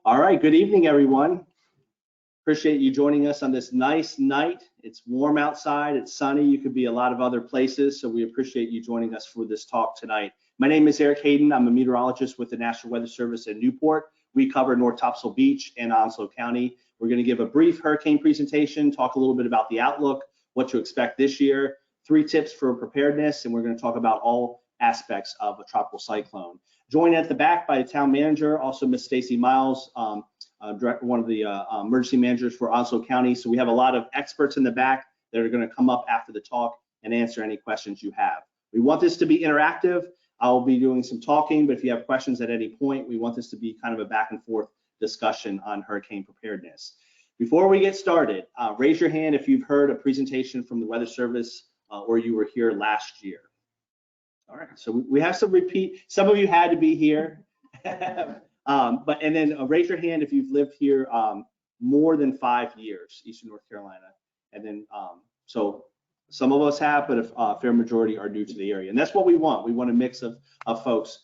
All right, good evening, everyone. Appreciate you joining us on this nice night. It's warm outside, it's sunny. You could be a lot of other places, so we appreciate you joining us for this talk tonight. My name is Erik Heden. I'm a meteorologist with the National Weather Service in Newport. We cover North Topsail Beach and Onslow County. We're going to give a brief hurricane presentation, talk a little bit about the outlook, what to expect this year, 3 tips for preparedness, and we're going to talk about all aspects of a tropical cyclone. Joined at the back by the town manager, also Miss Stacy Miles, one of the emergency managers for Onslow County. So we have a lot of experts in the back that are going to come up after the talk and answer any questions you have. We want this to be interactive. I'll be doing some talking, but if you have questions at any point, we want this to be kind of a back and forth discussion on hurricane preparedness. Before we get started, raise your hand if you've heard a presentation from the Weather Service or you were here last year. All right, so we have some repeat. Some of you had to be here, and then raise your hand if you've lived here more than 5 years, Eastern North Carolina. And then, so some of us have, but a fair majority are new to the area. And that's what we want. We want a mix of folks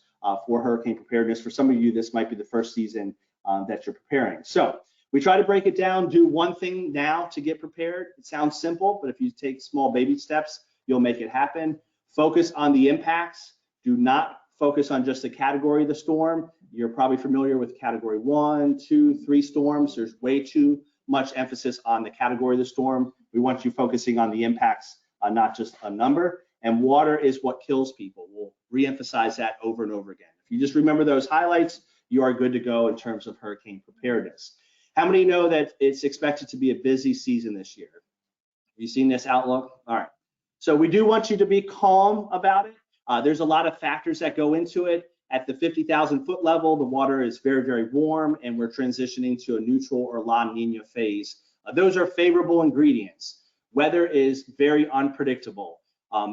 for hurricane preparedness. For some of you, this might be the first season that you're preparing. So we try to break it down, do one thing now to get prepared. It sounds simple, but if you take small baby steps, you'll make it happen. Focus on the impacts. Do not focus on just the category of the storm. You're probably familiar with category 1, 2, 3 storms. There's way too much emphasis on the category of the storm. We want you focusing on the impacts, not just a number. And water is what kills people. We'll reemphasize that over and over again. If you just remember those highlights, you are good to go in terms of hurricane preparedness. How many know that it's expected to be a busy season this year? Have you seen this outlook? All right. So we do want you to be calm about it. There's a lot of factors that go into it. At the 50,000 foot level, the water is very, very warm, and we're transitioning to a neutral or La Nina phase. Those are favorable ingredients. Weather is very unpredictable.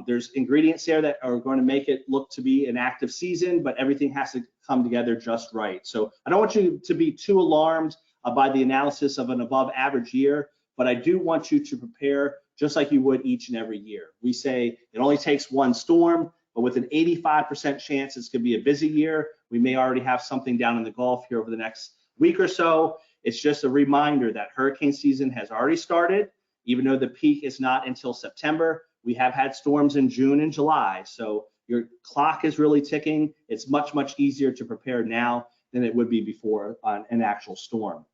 There's ingredients there that are going to make it look to be an active season, but everything has to come together just right. So I don't want you to be too alarmed by the analysis of an above average year, but I do want you to prepare just like you would each and every year. We say it only takes one storm, but with an 85% chance it's going to be a busy year. We may already have something down in the Gulf here over the next week or so. It's just a reminder that hurricane season has already started, even though the peak is not until September. We have had storms in June and July, so your clock is really ticking. It's much, much easier to prepare now than it would be before on an actual storm.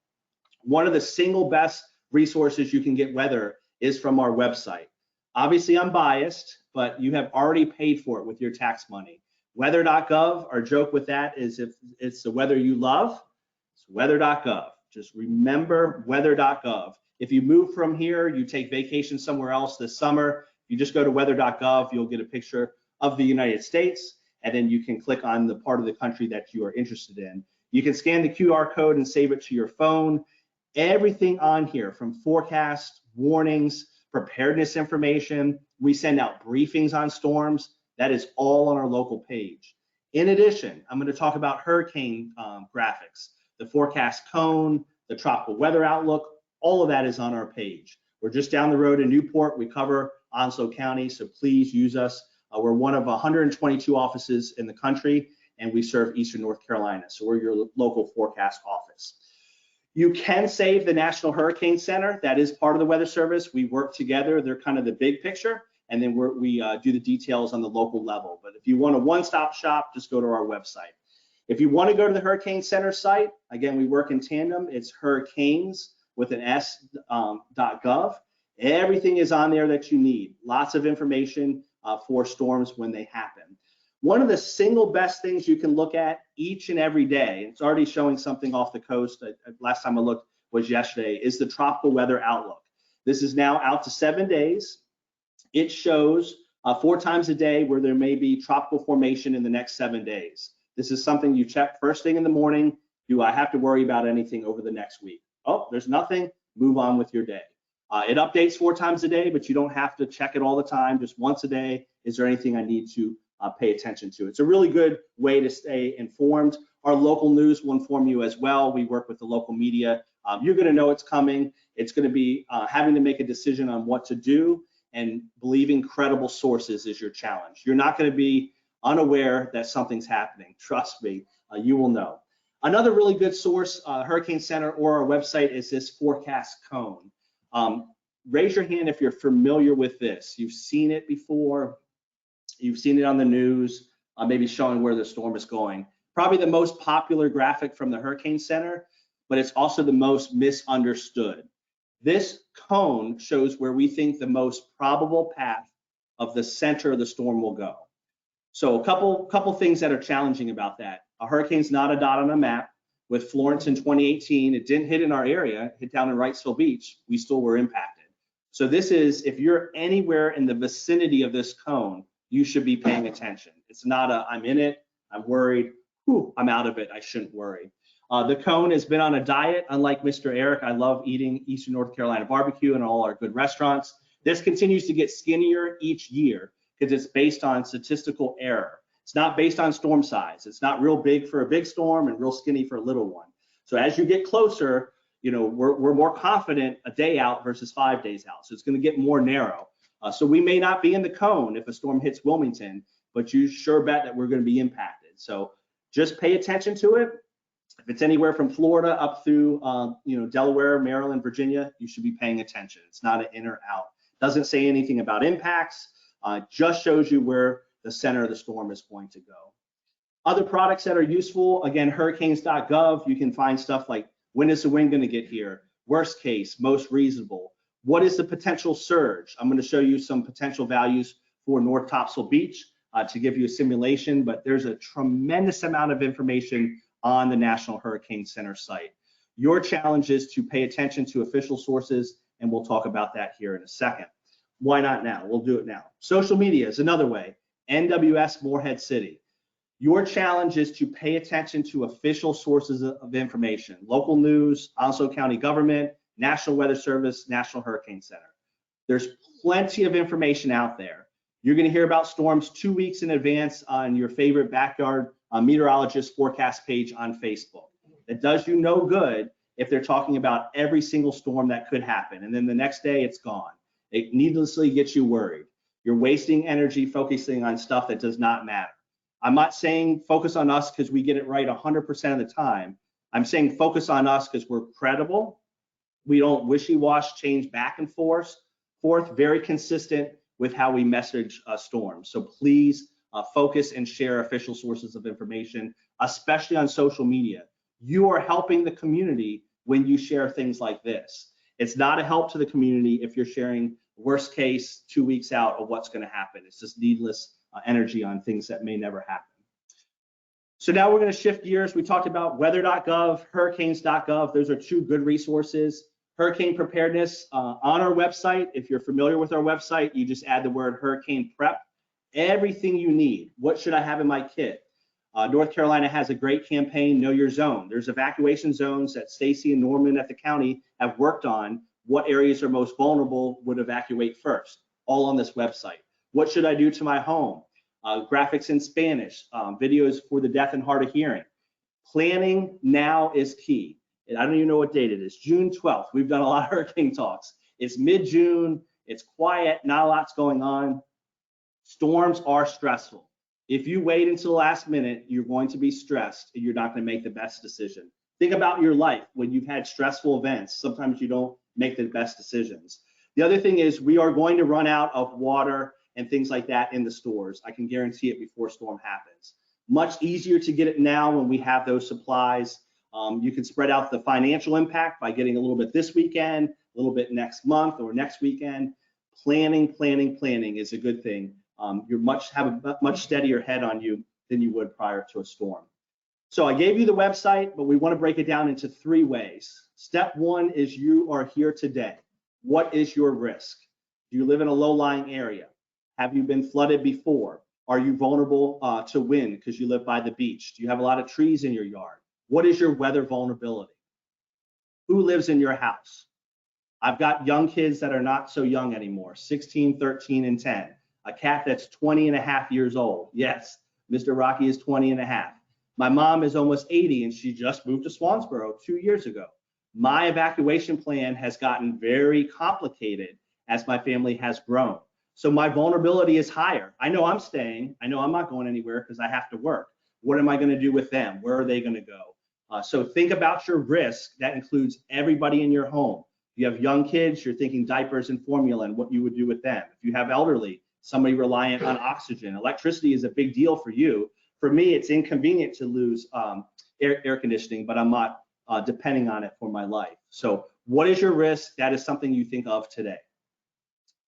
One of the single best resources you can get weather is from our website. Obviously, I'm biased, but you have already paid for it with your tax money. Weather.gov, our joke with that is if it's the weather you love, it's weather.gov. Just remember weather.gov. If you move from here, you take vacation somewhere else this summer, you just go to weather.gov, you'll get a picture of the United States, and then you can click on the part of the country that you are interested in. You can scan the QR code and save it to your phone. Everything on here, from forecast, warnings, preparedness information, we send out briefings on storms. That is all on our local page. In addition, I'm going to talk about hurricane graphics, the forecast cone, the tropical weather outlook, all of that is on our page. We're just down the road in Newport. We cover Onslow County, so please use us. We're one of 122 offices in the country, and we serve Eastern North Carolina, so we're your local forecast office. You can save the National Hurricane Center. That is part of the Weather Service. We work together. They're kind of the big picture, and then we do the details on the local level. But if you want a one-stop shop, just go to our website. If you want to go to the Hurricane Center site, again, we work in tandem. It's hurricanes with an s.gov. Everything is on there that you need. Lots of information for storms when they happen. One of the single best things you can look at each and every day, it's already showing something off the coast, last time I looked was yesterday, is the tropical weather outlook. This is now out to 7 days. It shows 4 times a day where there may be tropical formation in the next 7 days. This is something you check first thing in the morning. Do I have to worry about anything over the next week? Oh, there's nothing, move on with your day. It updates 4 times a day, but you don't have to check it all the time, just once a day. Is there anything I need to pay attention to? It's a really good way to stay informed. Our local news will inform you as well. We work with the local media. You're going to know it's coming. It's going to be having to make a decision on what to do, and believing credible sources is your challenge. You're not going to be unaware that something's happening. Trust me, you will know. Another really good source, Hurricane Center or our website, is this forecast cone. Raise your hand if you're familiar with this. You've seen it before. You've seen it on the news, maybe showing where the storm is going. Probably the most popular graphic from the Hurricane Center, but it's also the most misunderstood. This cone shows where we think the most probable path of the center of the storm will go. So a couple things that are challenging about that. A hurricane's not a dot on a map. With Florence in 2018, it didn't hit in our area, it hit down in Wrightsville Beach. We still were impacted. So this is, if you're anywhere in the vicinity of this cone, you should be paying attention. It's not a, I'm in it, I'm worried, whew, I'm out of it, I shouldn't worry. The cone has been on a diet, unlike Mr. Eric. I love eating Eastern North Carolina barbecue and all our good restaurants. This continues to get skinnier each year because it's based on statistical error. It's not based on storm size. It's not real big for a big storm and real skinny for a little one. So as you get closer, you know, we're more confident a day out versus 5 days out. So it's going to get more narrow. So we may not be in the cone if a storm hits Wilmington, but you sure bet that we're going to be impacted. So just pay attention to it. If it's anywhere from Florida up through you know, Delaware, Maryland, Virginia, you should be paying attention. It's not an in or out. Doesn't say anything about impacts. Just shows you where the center of the storm is going to go. Other products that are useful, again, hurricanes.gov, you can find stuff like when is the wind going to get here? Worst case, most reasonable. What is the potential surge? I'm going to show you some potential values for North Topsail Beach to give you a simulation, but there's a tremendous amount of information on the National Hurricane Center site. Your challenge is to pay attention to official sources, and we'll talk about that here in a second. Why not now? We'll do it now. Social media is another way. NWS Morehead City. Your challenge is to pay attention to official sources of information. Local news, Onslow County government, National Weather Service, National Hurricane Center. There's plenty of information out there. You're going to hear about storms 2 weeks in advance on your favorite backyard meteorologist forecast page on Facebook. It does you no good if they're talking about every single storm that could happen, and then the next day it's gone. It needlessly gets you worried. You're wasting energy focusing on stuff that does not matter. I'm not saying focus on us because we get it right 100% of the time. I'm saying focus on us because we're credible. We don't wishy-wash, change back and forth, very consistent with how we message storms. So please focus and share official sources of information, especially on social media. You are helping the community when you share things like this. It's not a help to the community if you're sharing worst case 2 weeks out of what's going to happen. It's just needless energy on things that may never happen. So now we're going to shift gears. We talked about weather.gov, hurricanes.gov. Those are two good resources. Hurricane preparedness on our website. If you're familiar with our website, you just add the word hurricane prep. Everything you need. What should I have in my kit? North Carolina has a great campaign, Know Your Zone. There's evacuation zones that Stacy and Norman at the county have worked on. What areas are most vulnerable would evacuate first, all on this website. What should I do to my home? Graphics in Spanish, videos for the deaf and hard of hearing. Planning now is key. And I don't even know what date it is, June 12th. We've done a lot of hurricane talks. It's mid-June, it's quiet, not a lot's going on. Storms are stressful. If you wait until the last minute, you're going to be stressed and you're not going to make the best decision. Think about your life when you've had stressful events. Sometimes you don't make the best decisions. The other thing is we are going to run out of water and things like that in the stores. I can guarantee it before storm happens. Much easier to get it now when we have those supplies. You can spread out the financial impact by getting a little bit this weekend, a little bit next month or next weekend. Planning is a good thing. You have a much steadier head on you than you would prior to a storm. So I gave you the website, but we want to break it down into 3 ways. Step 1 is you are here today. What is your risk? Do you live in a low-lying area? Have you been flooded before? Are you vulnerable to wind because you live by the beach? Do you have a lot of trees in your yard? What is your weather vulnerability? Who lives in your house? I've got young kids that are not so young anymore, 16, 13, and 10. A cat that's 20 and a half years old. Yes, Mr. Rocky is 20 and a half. My mom is almost 80 and she just moved to Swansboro 2 years ago. My evacuation plan has gotten very complicated as my family has grown. So my vulnerability is higher. I know I'm staying. I know I'm not going anywhere because I have to work. What am I going to do with them? Where are they going to go? So think about your risk. That includes everybody in your home. If you have young kids, you're thinking diapers and formula and what you would do with them. If you have elderly, somebody reliant on oxygen, electricity is a big deal for you. For me, it's inconvenient to lose air conditioning, but I'm not depending on it for my life. So what is your risk? That is something you think of today.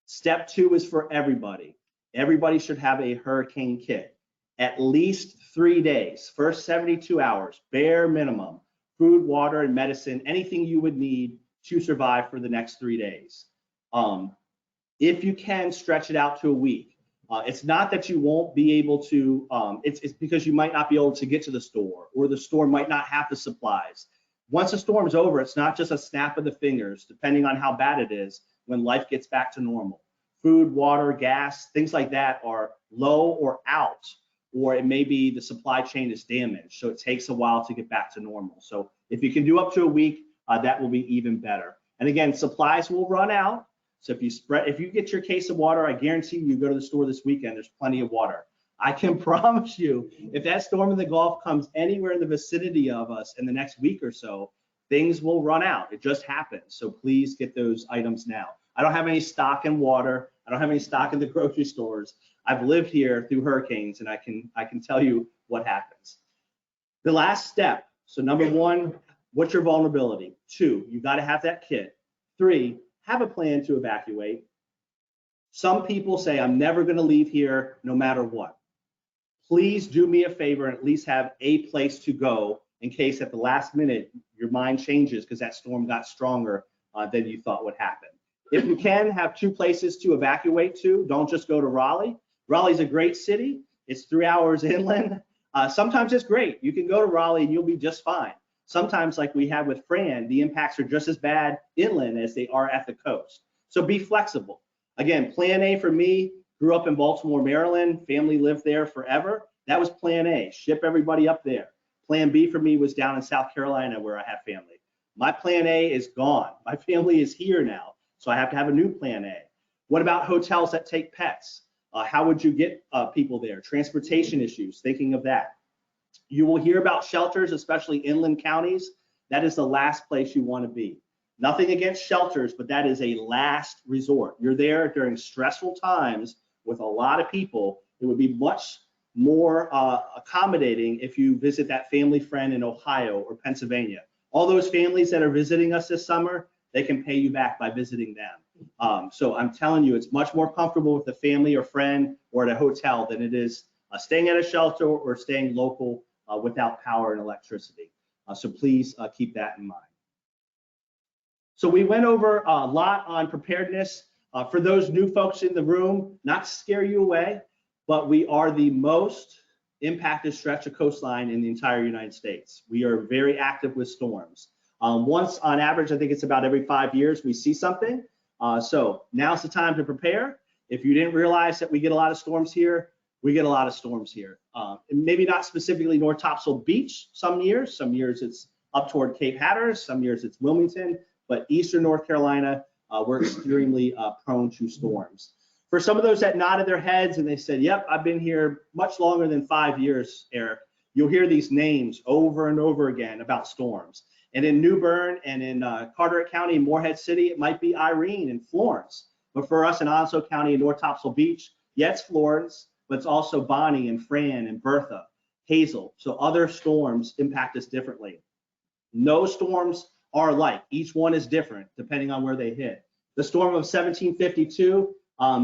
Step 2 is for everybody. Everybody should have a hurricane kit. At least 3 days, first 72 hours, bare minimum, food, water, and medicine, anything you would need to survive for the next 3 days. If you can, stretch it out to a week. It's not that you won't be able to, it's because you might not be able to get to the store, or the store might not have the supplies. Once the storm's over, it's not just a snap of the fingers, depending on how bad it is, when life gets back to normal. Food, water, gas, things like that are low or out, or it may be the supply chain is damaged, so it takes a while to get back to normal. So if you can do up to a week, that will be even better. And again, supplies will run out. So if you get your case of water, I guarantee you go to the store this weekend, there's plenty of water. I can promise you, if that storm in the Gulf comes anywhere in the vicinity of us in the next week or so, things will run out. It just happens. So please get those items now. I don't have any stock in water. I don't have any stock in the grocery stores. I've lived here through hurricanes, and I can tell you what happens. The last step. So number 1, what's your vulnerability? 2, you got to have that kit. 3, have a plan to evacuate. Some people say, I'm never going to leave here no matter what. Please do me a favor and at least have a place to go in case at the last minute your mind changes because that storm got stronger than you thought would happen. If you can, have 2 places to evacuate to. Don't just go to Raleigh. Raleigh's a great city. It's 3 hours inland. Sometimes it's great. You can go to Raleigh and you'll be just fine. Sometimes, like we had with Fran, the impacts are just as bad inland as they are at the coast. So be flexible. Again, plan A for me, grew up in Baltimore, Maryland, family lived there forever. That was plan A, ship everybody up there. Plan B for me was down in South Carolina where I have family. My plan A is gone. My family is here now, so I have to have a new plan A. What about hotels that take pets? How would you get people there? Transportation issues, thinking of that. You will hear about shelters, especially inland counties. That is the last place you want to be. Nothing against shelters, but that is a last resort. You're there during stressful times with a lot of people. It would be much more accommodating if you visit that family friend in Ohio or Pennsylvania. All those families that are visiting us this summer, they can pay you back by visiting them. So I'm telling you, it's much more comfortable with a family or friend or at a hotel than it is staying at a shelter or staying local without power and electricity. So please keep that in mind. So we went over a lot on preparedness. For those new folks in the room, not to scare you away, but we are the most impacted stretch of coastline in the entire United States. We are very active with storms. Once on average, I think it's about every 5 years, we see something. So now's the time to prepare. If you didn't realize that we get a lot of storms here, we get a lot of storms here. And maybe not specifically North Topsail Beach some years it's up toward Cape Hatteras, some years it's Wilmington, but Eastern North Carolina, we're extremely prone to storms. For some of those that nodded their heads and they said, yep, I've been here much longer than 5 years, Eric, you'll hear these names over and over again about storms. And in New Bern and in Carteret County, Morehead City, it might be Irene and Florence. But for us in Onslow County and North Topsail Beach, yeah, it's Florence, but it's also Bonnie and Fran and Bertha, Hazel. So other storms impact us differently. No storms are alike. Each one is different depending on where they hit. The storm of 1752,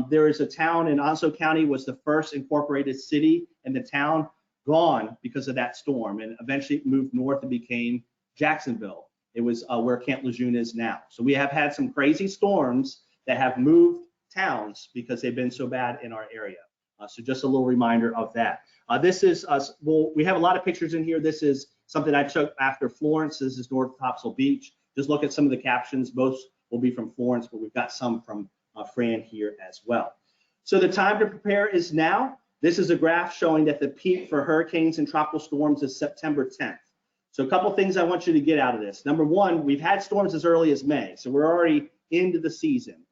there is a town in Onslow County, was the first incorporated city in the town, gone because of that storm, and eventually it moved north and became Jacksonville. It was where Camp Lejeune is now. So we have had some crazy storms that have moved towns because they've been so bad in our area. So just a little reminder of that. This is us. Well, we have a lot of pictures in here. This is something I took after Florence. This is North Topsail Beach. Just look at some of the captions. Most will be from Florence, but we've got some from Fran here as well. So the time to prepare is now. This is a graph showing that the peak for hurricanes and tropical storms is September 10th. So a couple things I want you to get out of this. Number one, we've had storms as early as May, so we're already into the season.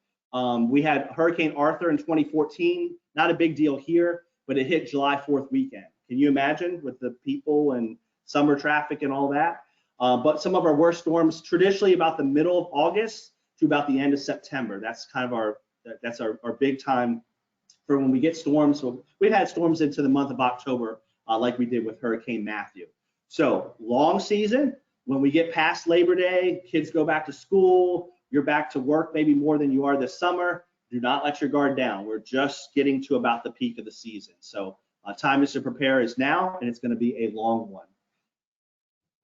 We had Hurricane Arthur in 2014, not a big deal here, but it hit July 4th weekend. Can you imagine with the people and summer traffic and all that? But some of our worst storms, traditionally about the middle of August to about the end of September. That's kind of our big time for when we get storms. So we've had storms into the month of October, like we did with Hurricane Matthew. So long season, when we get past Labor Day, kids go back to school, you're back to work maybe more than you are this summer. Do not let your guard down. We're just getting to about the peak of the season. So time is to prepare is now, and it's going to be a long one.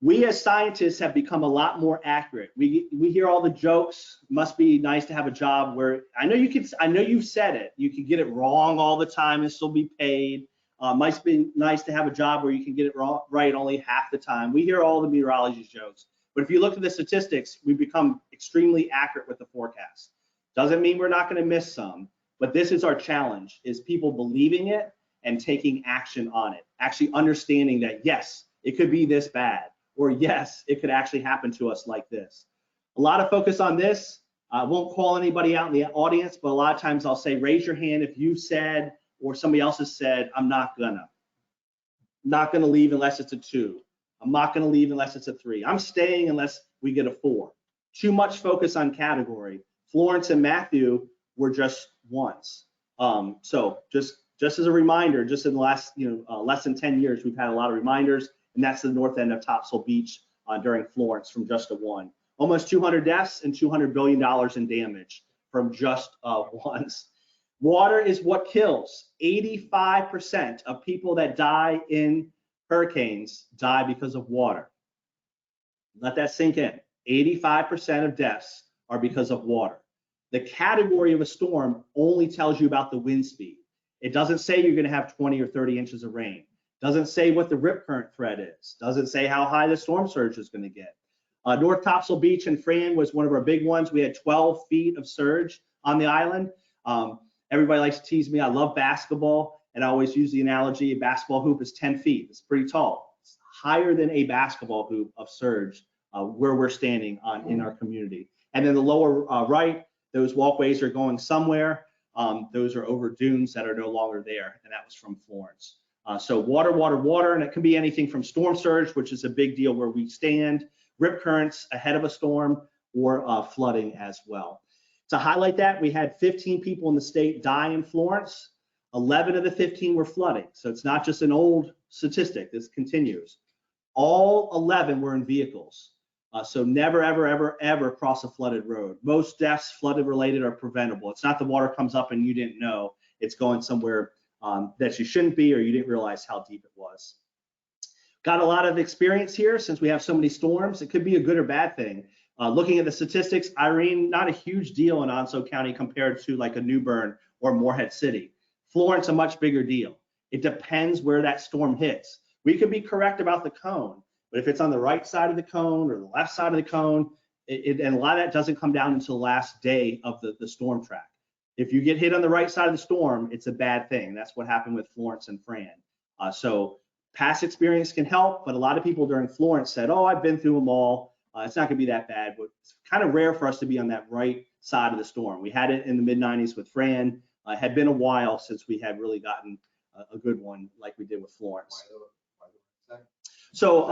We as scientists have become a lot more accurate. We hear all the jokes. Must be nice to have a job where I know you've said it. You can get it wrong all the time and still be paid. Might be nice to have a job where you can get it wrong, right only half the time. We hear all the meteorology jokes, but if you look at the statistics, we've become extremely accurate with the forecast. Doesn't mean we're not going to miss some, but this is our challenge: is people believing it and taking action on it, actually understanding that yes, it could be this bad. Or yes, it could actually happen to us like this. A lot of focus on this. I won't call anybody out in the audience, but a lot of times I'll say, raise your hand if you said or somebody else has said, I'm not gonna leave unless it's a 2. I'm not gonna leave unless it's a 3. I'm staying unless we get a 4. Too much focus on category. Florence and Matthew were just ones. So just as a reminder, just in the last less than 10 years, we've had a lot of reminders. And that's the north end of Topsail Beach during Florence from just a 1. Almost 200 deaths and $200 billion in damage from just ones. Water is what kills. 85% of people that die in hurricanes die because of water. Let that sink in. 85% of deaths are because of water. The category of a storm only tells you about the wind speed. It doesn't say you're going to have 20 or 30 inches of rain. Doesn't say what the rip current threat is. Doesn't say how high the storm surge is going to get. North Topsail Beach in Fran was one of our big ones. We had 12 feet of surge on the island. Everybody likes to tease me. I love basketball, and I always use the analogy: a basketball hoop is 10 feet. It's pretty tall. It's higher than a basketball hoop of surge where we're standing in our community. And then the lower right, those walkways are going somewhere. Those are over dunes that are no longer there, and that was from Florence. So water, and it can be anything from storm surge, which is a big deal where we stand, rip currents ahead of a storm, or flooding as well. To highlight that, we had 15 people in the state die in Florence. 11 of the 15 were flooding. So it's not just an old statistic. This continues. All 11 were in vehicles. So never, ever, ever, ever cross a flooded road. Most deaths flooded related are preventable. It's not the water comes up and you didn't know. It's going somewhere that you shouldn't be, or you didn't realize how deep it was. Got a lot of experience here since we have so many storms. It could be a good or bad thing. Looking at the statistics, Irene, not a huge deal in Onslow County compared to like a New Bern or Morehead City. Florence, a much bigger deal. It depends where that storm hits. We could be correct about the cone, but if it's on the right side of the cone or the left side of the cone, and a lot of that doesn't come down until the last day of the storm track. If you get hit on the right side of the storm, it's a bad thing. That's what happened with Florence and Fran. So past experience can help, but a lot of people during Florence said, oh, I've been through them all. It's not gonna be that bad, but it's kind of rare for us to be on that right side of the storm. We had it in the mid-90s with Fran. It had been a while since we had really gotten a good one like we did with Florence. So,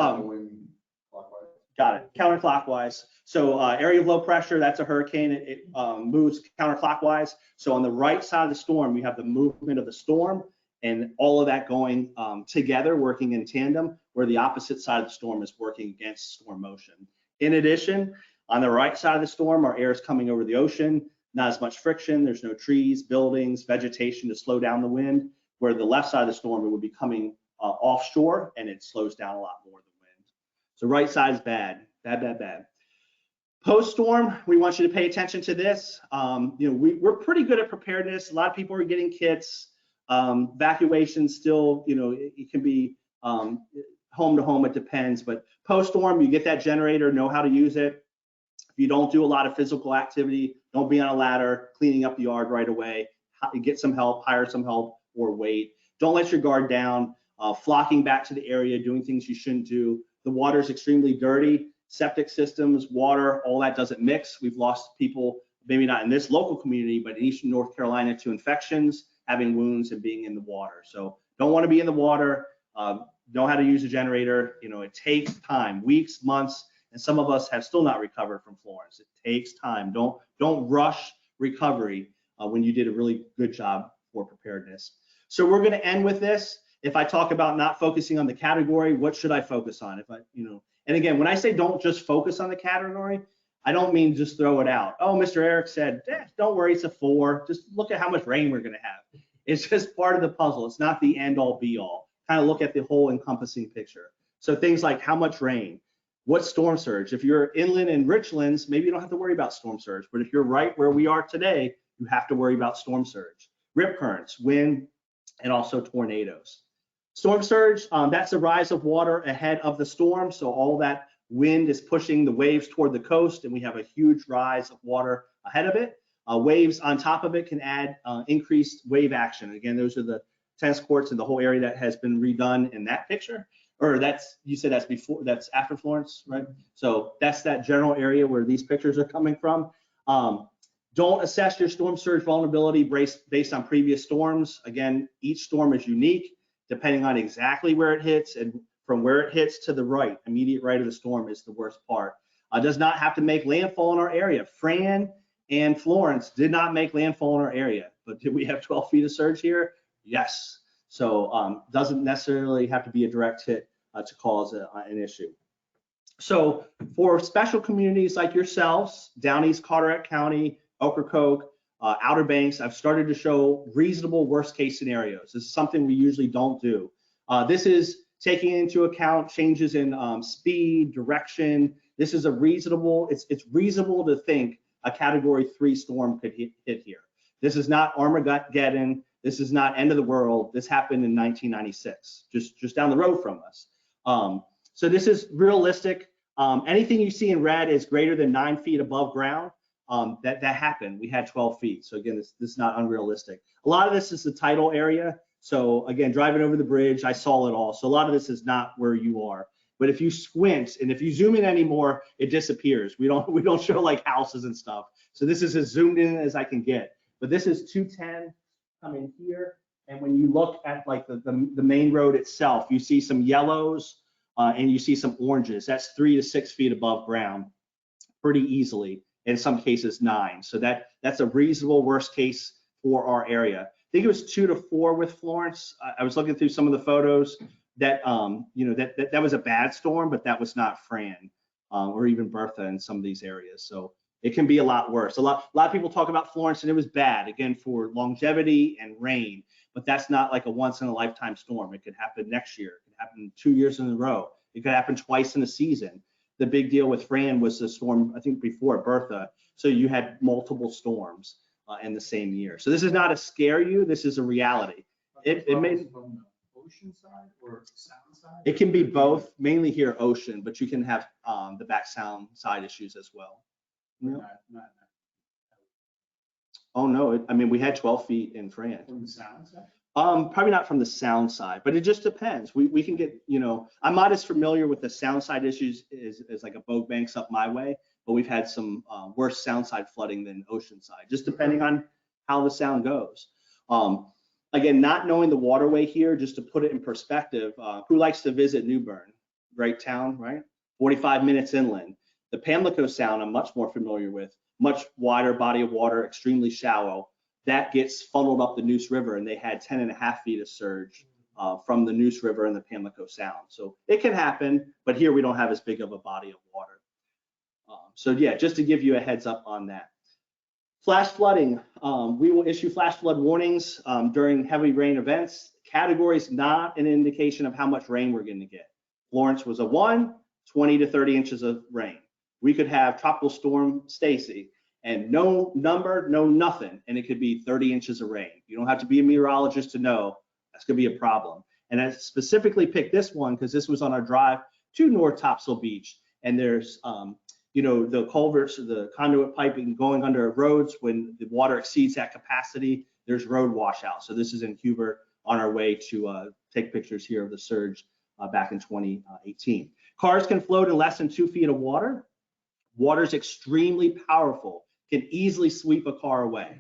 got it, counterclockwise. So area of low pressure, that's a hurricane. It moves counterclockwise. So on the right side of the storm, you have the movement of the storm and all of that going together, working in tandem, where the opposite side of the storm is working against storm motion. In addition, on the right side of the storm, our air is coming over the ocean, not as much friction. There's no trees, buildings, vegetation to slow down the wind, where the left side of the storm, it would be coming offshore, and it slows down a lot more the wind. So right side is bad, bad. Post-storm, we want you to pay attention to this. We're pretty good at preparedness. A lot of people are getting kits. Evacuation still, it can be home to home, it depends. But post-storm, you get that generator, know how to use it. If you don't do a lot of physical activity, don't be on a ladder, cleaning up the yard right away. Get some help, hire some help, or wait. Don't let your guard down. Flocking back to the area, doing things you shouldn't do. The water is extremely dirty. Septic systems, water, all that doesn't mix. We've lost people, maybe not in this local community, but in Eastern North Carolina, to infections, having wounds, and being in the water. So don't want to be in the water. Know how to use a generator. It takes time, weeks, months, and some of us have still not recovered from Florence. It takes time. Don't rush recovery when you did a really good job for preparedness. So we're going to end with this. If I talk about not focusing on the category, what should I focus on? And again, when I say don't just focus on the category, I don't mean just throw it out. Oh, Mr. Erik said, don't worry, it's a 4. Just look at how much rain we're going to have. It's just part of the puzzle. It's not the end all be all. Kind of look at the whole encompassing picture. So things like how much rain, what storm surge. If you're inland in Richlands, maybe you don't have to worry about storm surge. But if you're right where we are today, you have to worry about storm surge, rip currents, wind, and also tornadoes. Storm surge, that's the rise of water ahead of the storm. So all that wind is pushing the waves toward the coast, and we have a huge rise of water ahead of it. Waves on top of it can add increased wave action. Again, those are the tennis courts and the whole area that has been redone in that picture. Or you said that's after Florence, right? So that's that general area where these pictures are coming from. Don't assess your storm surge vulnerability based on previous storms. Again, each storm is unique, depending on exactly where it hits, and from where it hits to the right, immediate right of the storm is the worst part. Does not have to make landfall in our area. Fran and Florence did not make landfall in our area, but did we have 12 feet of surge here? Yes. So doesn't necessarily have to be a direct hit to cause an issue. So for special communities like yourselves, down East Carteret County, Ocracoke, Outer Banks, I've started to show reasonable worst case scenarios. This is something we usually don't do. This is taking into account changes in speed, direction. This is a reasonable, it's reasonable to think a category 3 storm could hit here. This is not Armageddon. This is not end of the world. This happened in 1996, just down the road from us. So this is realistic. Anything you see in red is greater than 9 feet above ground. That happened. We had 12 feet. So again, this is not unrealistic. A lot of this is the tidal area. So again, driving over the bridge, I saw it all. So a lot of this is not where you are. But if you squint and if you zoom in anymore, it disappears. We don't show like houses and stuff. So this is as zoomed in as I can get. But this is 210 coming here. And when you look at like the main road itself, you see some yellows and you see some oranges. That's 3 to 6 feet above ground pretty easily. In some cases 9. So that's a reasonable worst case for our area. I think it was 2 to 4 with Florence. I was looking through some of the photos that that was a bad storm, but that was not Fran or even Bertha in some of these areas. So it can be a lot worse. A lot of people talk about Florence and it was bad again for longevity and rain, but that's not like a once in a lifetime storm. It could happen next year. It could happen 2 years in a row. It could happen twice in a season. The big deal with Fran was the storm, I think, before Bertha. So you had multiple storms in the same year. So this is not to scare you. This is a reality. It may from the ocean side or sound side? It can be both, mainly here ocean, but you can have the back sound side issues as well. No. Oh no, I mean we had 12 feet in Fran. From the sound side? Probably not from the sound side, but it just depends. We can get, I'm not as familiar with the sound side issues as like a boat banks up my way, but we've had some worse sound side flooding than ocean side, just depending on how the sound goes. Again, not knowing the waterway here, just to put it in perspective, who likes to visit New Bern? Great town, right? 45 minutes inland. The Pamlico Sound I'm much more familiar with, much wider body of water, extremely shallow. That gets funneled up the Neuse River, and they had 10.5 feet of surge from the Neuse River and the Pamlico Sound. So it can happen, but here we don't have as big of a body of water. So yeah, just to give you a heads up on that. Flash flooding, we will issue flash flood warnings during heavy rain events. Category is not an indication of how much rain we're going to get. Florence was a 1, 20 to 30 inches of rain. We could have Tropical Storm Stacy and no number, no nothing, and it could be 30 inches of rain. You don't have to be a meteorologist to know that's going to be a problem. And I specifically picked this one because this was on our drive to North Topsail Beach, and there's the culverts, the conduit piping going under roads. When the water exceeds that capacity, there's road washout. So this is in Hubert on our way to take pictures here of the surge back in 2018. Cars can float in less than 2 feet of water. Water's extremely powerful, can easily sweep a car away.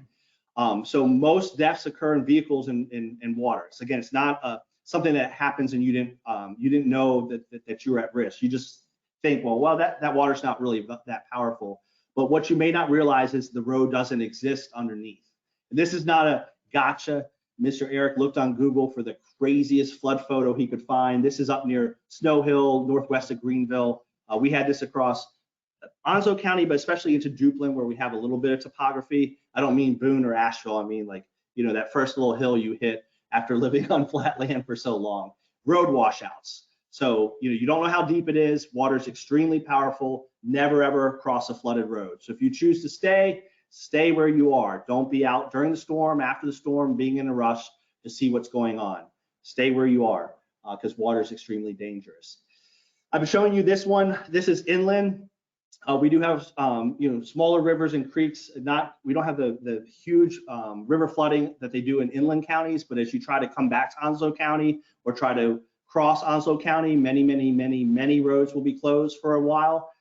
So most deaths occur in vehicles in water. So again, it's not something that happens and you didn't know that you were at risk. You just think, well, that water's not really that powerful. But what you may not realize is the road doesn't exist underneath. And this is not a gotcha. Mr. Erik looked on Google for the craziest flood photo he could find. This is up near Snow Hill, northwest of Greenville. We had this across Onslow County, but especially into Duplin, where we have a little bit of topography. I don't mean Boone or Asheville. I mean, like, you know, that first little hill you hit after living on flat land for so long. Road washouts. So, you know, you don't know how deep it is. Water's extremely powerful. Never, ever cross a flooded road. So if you choose to stay where you are. Don't be out during the storm, after the storm, being in a rush to see what's going on. Stay where you are because water is extremely dangerous. I've been showing you this one. This is inland. We do have you know, smaller rivers and creeks. We don't have the huge river flooding that they do in inland counties, but as you try to come back to Onslow County or try to cross Onslow County, many roads will be closed for a while.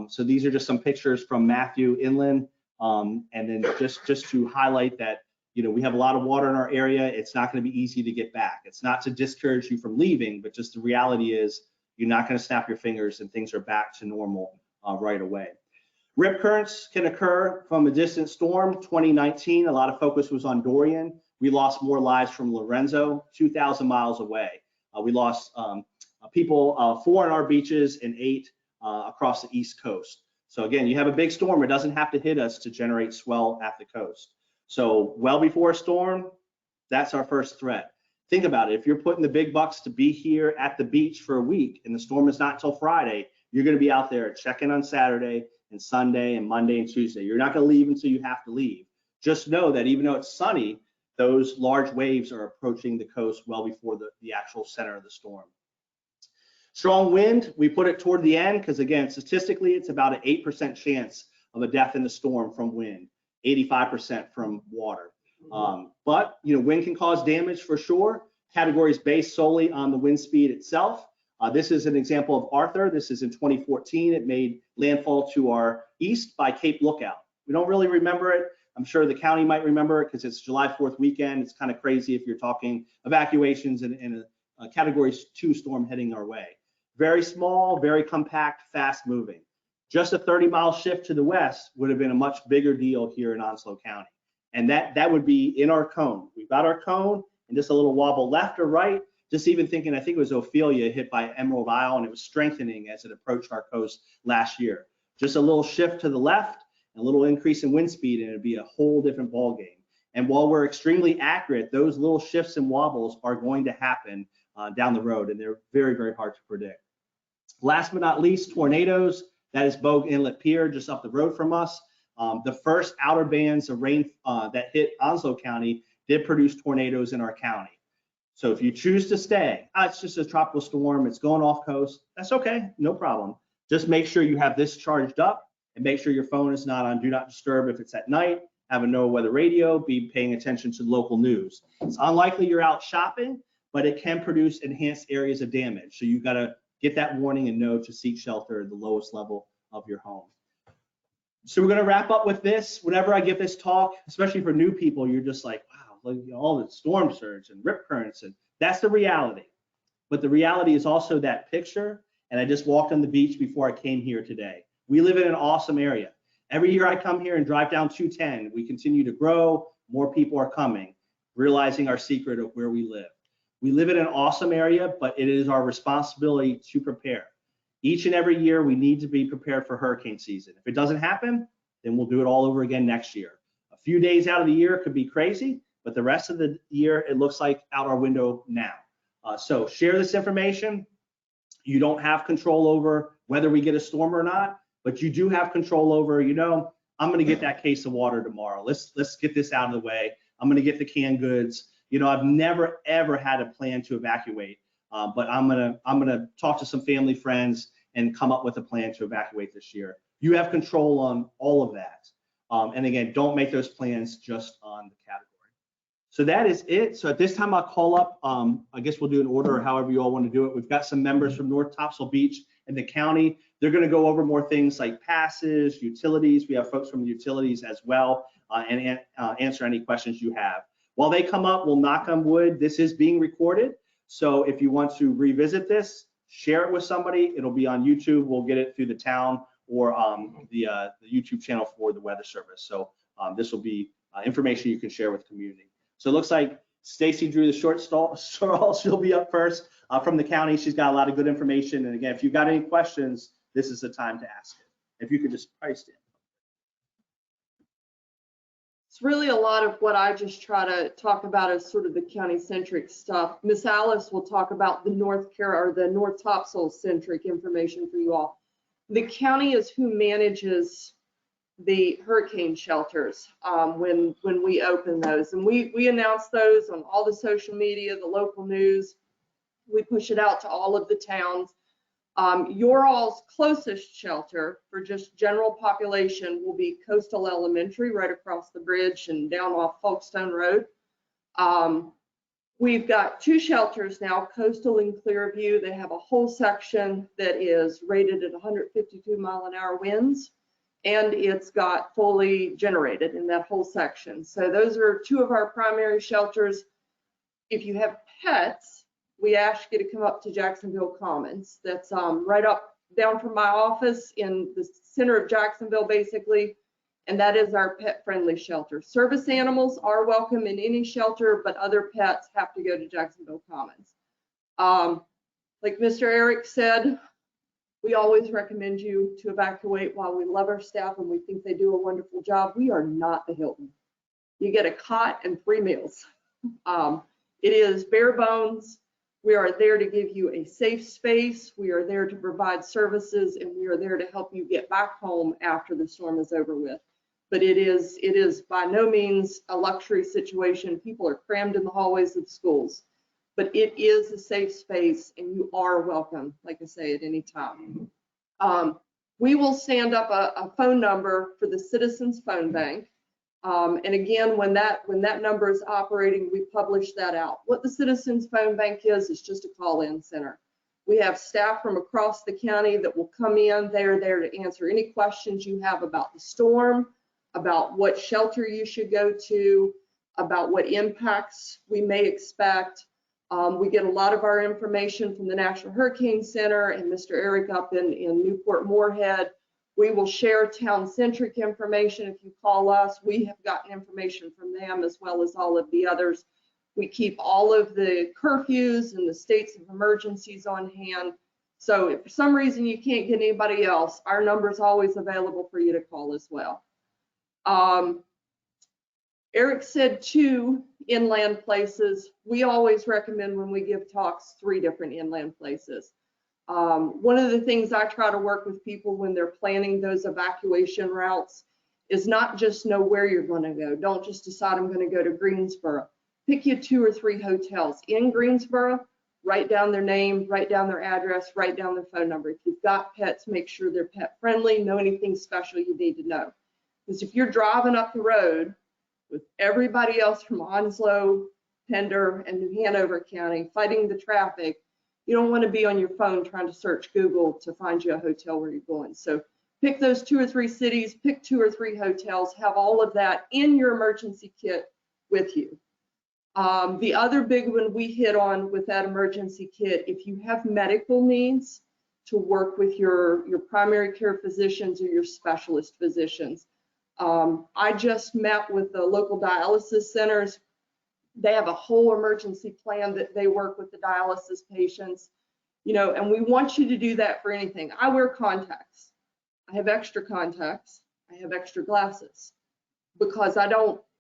So these are just some pictures from Matthew inland. And then just to highlight that, you know, we have a lot of water in our area. It's not going to be easy to get back. It's not to discourage you from leaving, but just the reality is you're not going to snap your fingers and things are back to normal right away. Rip currents can occur from a distant storm. 2019, a lot of focus was on Dorian. We lost more lives from Lorenzo, 2,000 miles away. We lost people, 4 on our beaches and 8 across the East Coast. So again, you have a big storm, it doesn't have to hit us to generate swell at the coast. So well before a storm, that's our first threat. Think about it, if you're putting the big bucks to be here at the beach for a week and the storm is not until Friday, you're gonna be out there checking on Saturday and Sunday and Monday and Tuesday. You're not gonna leave until you have to leave. Just know that even though it's sunny, those large waves are approaching the coast well before the actual center of the storm. Strong wind, we put it toward the end because again, statistically, it's about an 8% chance of a death in the storm from wind, 85% from water. But you know, wind can cause damage for sure. Category is based solely on the wind speed itself. This is an example of Arthur. This is in 2014. It made landfall to our east by Cape Lookout. We don't really remember it. I'm sure the county might remember it because it's July 4th weekend. It's kind of crazy if you're talking evacuations in a Category 2 storm heading our way. Very small, very compact, fast moving. Just a 30-mile shift to the west would have been a much bigger deal here in Onslow County. And that would be in our cone. We've got our cone and just a little wobble left or right. Just even thinking, I think it was Ophelia hit by Emerald Isle and it was strengthening as it approached our coast last year. Just a little shift to the left, a little increase in wind speed, and it'd be a whole different ball game. And while we're extremely accurate, those little shifts and wobbles are going to happen down the road, and they're very, very hard to predict. Last but not least, tornadoes. That is Bogue Inlet Pier, just up the road from us. The first outer bands of rain that hit Onslow County did produce tornadoes in our county. So if you choose to stay, it's just a tropical storm, it's going off coast, that's okay, no problem. Just make sure you have this charged up and make sure your phone is not on do not disturb if it's at night. Have a NOAA weather radio, be paying attention to local news. It's unlikely you're out shopping, but it can produce enhanced areas of damage. So you've got to get that warning and know to seek shelter at the lowest level of your home. So we're going to wrap up with this. Whenever I give this talk, especially for new people, you're just like, wow, look at all the storm surge and rip currents, and that's the reality. But the reality is also that picture, and I just walked on the beach before I came here today. We live in an awesome area. Every year I come here and drive down 210, we continue to grow, more people are coming, realizing our secret of where we live. We live in an awesome area, but it is our responsibility to prepare. Each and every year, we need to be prepared for hurricane season. If it doesn't happen, then we'll do it all over again next year. A few days out of the year could be crazy, but the rest of the year, it looks like out our window now. So share this information. You don't have control over whether we get a storm or not, but you do have control over, you know, I'm going to get that case of water tomorrow. Let's get this out of the way. I'm going to get the canned goods. You know, I've never, ever had a plan to evacuate, but I'm gonna talk to some family friends and come up with a plan to evacuate this year. You have control on all of that. And again, don't make those plans just on the category. So that is it. So at this time, I'll call up, I guess we'll do an order or however you all want to do it. We've got some members from North Topsail Beach and the county. They're going to go over more things like passes, utilities. We have folks from the utilities as well, and answer any questions you have. While they come up, we'll knock on wood. This is being recorded. So if you want to revisit this, share it with somebody. It'll be on YouTube. We'll get it through the town or the YouTube channel for the Weather Service. So this will be information you can share with community. So it looks like Stacy drew the short straw. She'll be up first from the county. She's got a lot of good information. And again, if you've got any questions, this is the time to ask it. If you could just price it. It's really a lot of what I just try to talk about as sort of the county-centric stuff. Miss Alice will talk about the North Topsail centric information for you all. The county is who manages the hurricane shelters when we open those, and we announce those on all the social media, the local news. We push it out to all of the towns. Your all's closest shelter for just general population will be Coastal Elementary right across the bridge and down off Folkestone Road. We've got 2 shelters now, Coastal and Clearview. They have a whole section that is rated at 152-mile-an-hour winds, and it's got fully generated in that whole section. So those are 2 of our primary shelters. If you have pets, we ask you to come up to Jacksonville Commons. That's right up down from my office in the center of Jacksonville, basically. And that is our pet-friendly shelter. Service animals are welcome in any shelter, but other pets have to go to Jacksonville Commons. Like Mr. Erik said, we always recommend you to evacuate. While we love our staff and we think they do a wonderful job, we are not the Hilton. You get a cot and 3 meals. It is bare bones. We are there to give you a safe space. We are there to provide services, and we are there to help you get back home after the storm is over with. But it is by no means a luxury situation. People are crammed in the hallways of schools, but it is a safe space, and you are welcome, like I say, at any time. We will stand up a phone number for the Citizens Phone Bank. And again, when that number is operating, we publish that out. What the Citizens Phone Bank is just a call-in center. We have staff from across the county that will come in. They are there to answer any questions you have about the storm, about what shelter you should go to, about what impacts we may expect. We get a lot of our information from the National Hurricane Center and Mr. Erik up in Newport Morehead. We will share town-centric information if you call us. We have gotten information from them as well as all of the others. We keep all of the curfews and the states of emergencies on hand. So if for some reason you can't get anybody else, our number is always available for you to call as well. Erik said 2 inland places. We always recommend when we give talks 3 different inland places. One of the things I try to work with people when they're planning those evacuation routes is not just know where you're going to go. Don't just decide I'm going to go to Greensboro. Pick you 2 or 3 hotels in Greensboro, write down their name, write down their address, write down their phone number. If you've got pets, make sure they're pet friendly, know anything special you need to know. Because if you're driving up the road with everybody else from Onslow, Pender, and New Hanover County fighting the traffic, you don't want to be on your phone trying to search Google to find you a hotel where you're going. So pick those 2 or 3 cities, pick 2 or 3 hotels, have all of that in your emergency kit with you. The other big one we hit on with that emergency kit, if you have medical needs, to work with your primary care physicians or your specialist physicians. I just met with the local dialysis centers. They have a whole emergency plan that they work with the dialysis patients, and we want you to do that for anything. I wear contacts. I have extra contacts. I have extra glasses because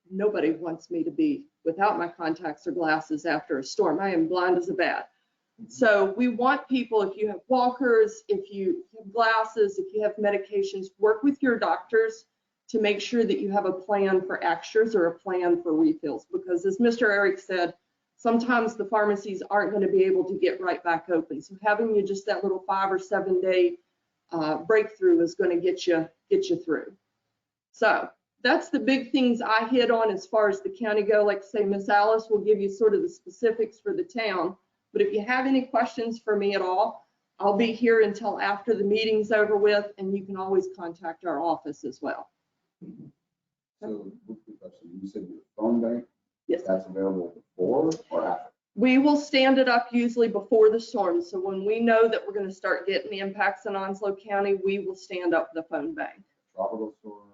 nobody wants me to be without my contacts or glasses after a storm. I am blind as a bat. So we want people, if you have walkers, if you have glasses, if you have medications, work with your doctors to make sure that you have a plan for extras or a plan for refills. Because as Mr. Erik said, sometimes the pharmacies aren't going to be able to get right back open. So having you just that little 5 or 7 day breakthrough is going to get you through. So that's the big things I hit on as far as the county go. Like I say, Miss Alice will give you sort of the specifics for the town. But if you have any questions for me at all, I'll be here until after the meeting's over with, and you can always contact our office as well. So, you said your phone bank? Yes. That's available before or after? We will stand it up usually before the storm. So when we know that we're going to start getting the impacts in Onslow County, we will stand up the phone bank. Tropical storm,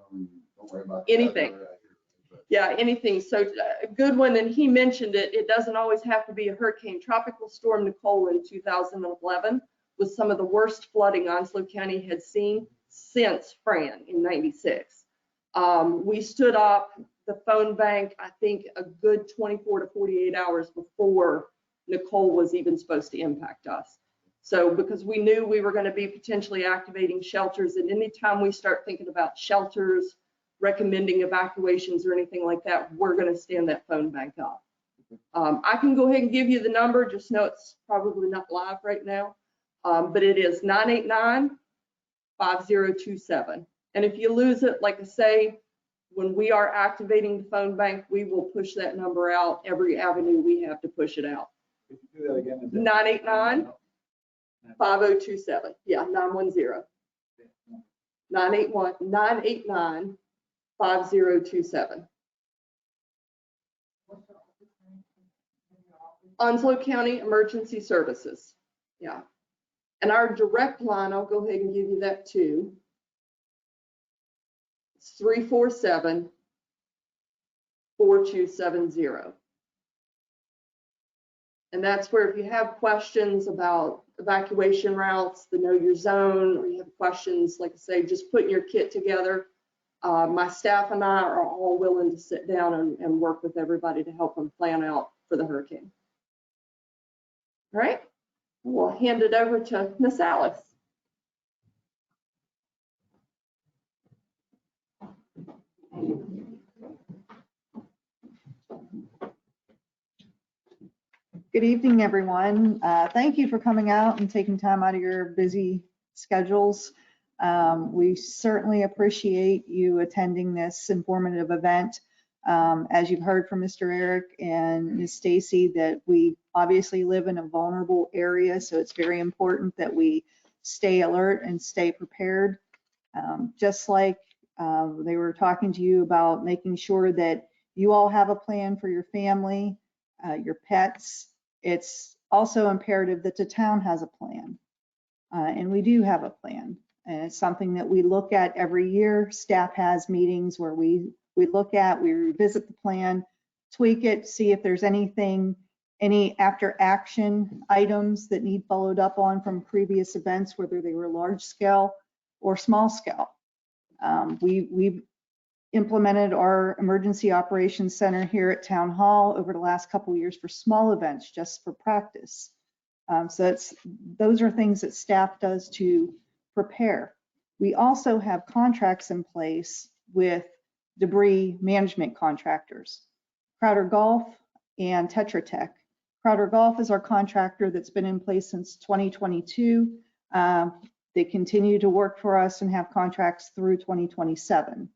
don't worry about Anything. that, but Yeah, anything. So a good one, and he mentioned it, it doesn't always have to be a hurricane. Tropical Storm Nicole in 2011 was some of the worst flooding Onslow County had seen since Fran in 96. We stood up the phone bank, I think, a good 24 to 48 hours before Nicole was even supposed to impact us. So because we knew we were going to be potentially activating shelters, and anytime we start thinking about shelters, recommending evacuations or anything like that, we're going to stand that phone bank up. I can go ahead and give you the number, just know it's probably not live right now, but it is 989-5027. And if you lose it, like I say, when we are activating the phone bank, we will push that number out every avenue we have to push it out. if you do that again. 989-5027. Yeah, 910. 989-5027. Onslow County Emergency Services. Yeah. And our direct line, I'll go ahead and give you that too. It's 347-4270. And that's where if you have questions about evacuation routes, the know your zone, or you have questions, like I say, just putting your kit together. My staff and I are all willing to sit down and work with everybody to help them plan out for the hurricane. All right, we'll hand it over to Miss Alice. Good evening, everyone. Thank you for coming out and taking time out of your busy schedules. We certainly appreciate you attending this informative event. As you've heard from Mr. Eric and Ms. Stacy, that we obviously live in a vulnerable area, so it's very important that we stay alert and stay prepared. Just like they were talking to you about making sure that you all have a plan for your family, your pets. It's also imperative that the town has a plan, and we do have a plan. And it's something that we look at every year. Staff has meetings where we look at, we revisit the plan, tweak it, see if there's anything, any after action items that need followed up on from previous events, whether they were large scale or small scale. We've implemented our emergency operations center here at Town Hall over the last couple of years for small events, just for practice. So those are things that staff does to prepare. We also have contracts in place with debris management contractors, Crowder Golf and Tetra Tech. Crowder Golf is our contractor that's been in place since 2022. They continue to work for us and have contracts through 2027.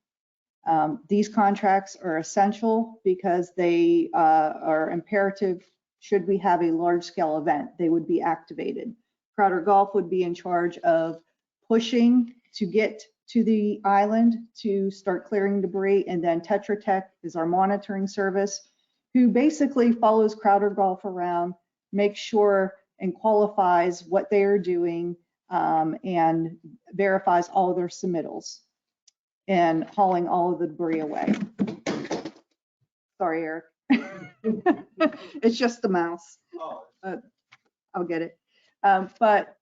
These contracts are essential because they are imperative should we have a large scale event, they would be activated. Crowder Golf would be in charge of pushing to get to the island to start clearing debris, and then Tetra Tech is our monitoring service who basically follows Crowder Golf around, makes sure and qualifies what they are doing, and verifies all of their submittals and hauling all of the debris away. Sorry, Eric. It's just the mouse. I'll get it. But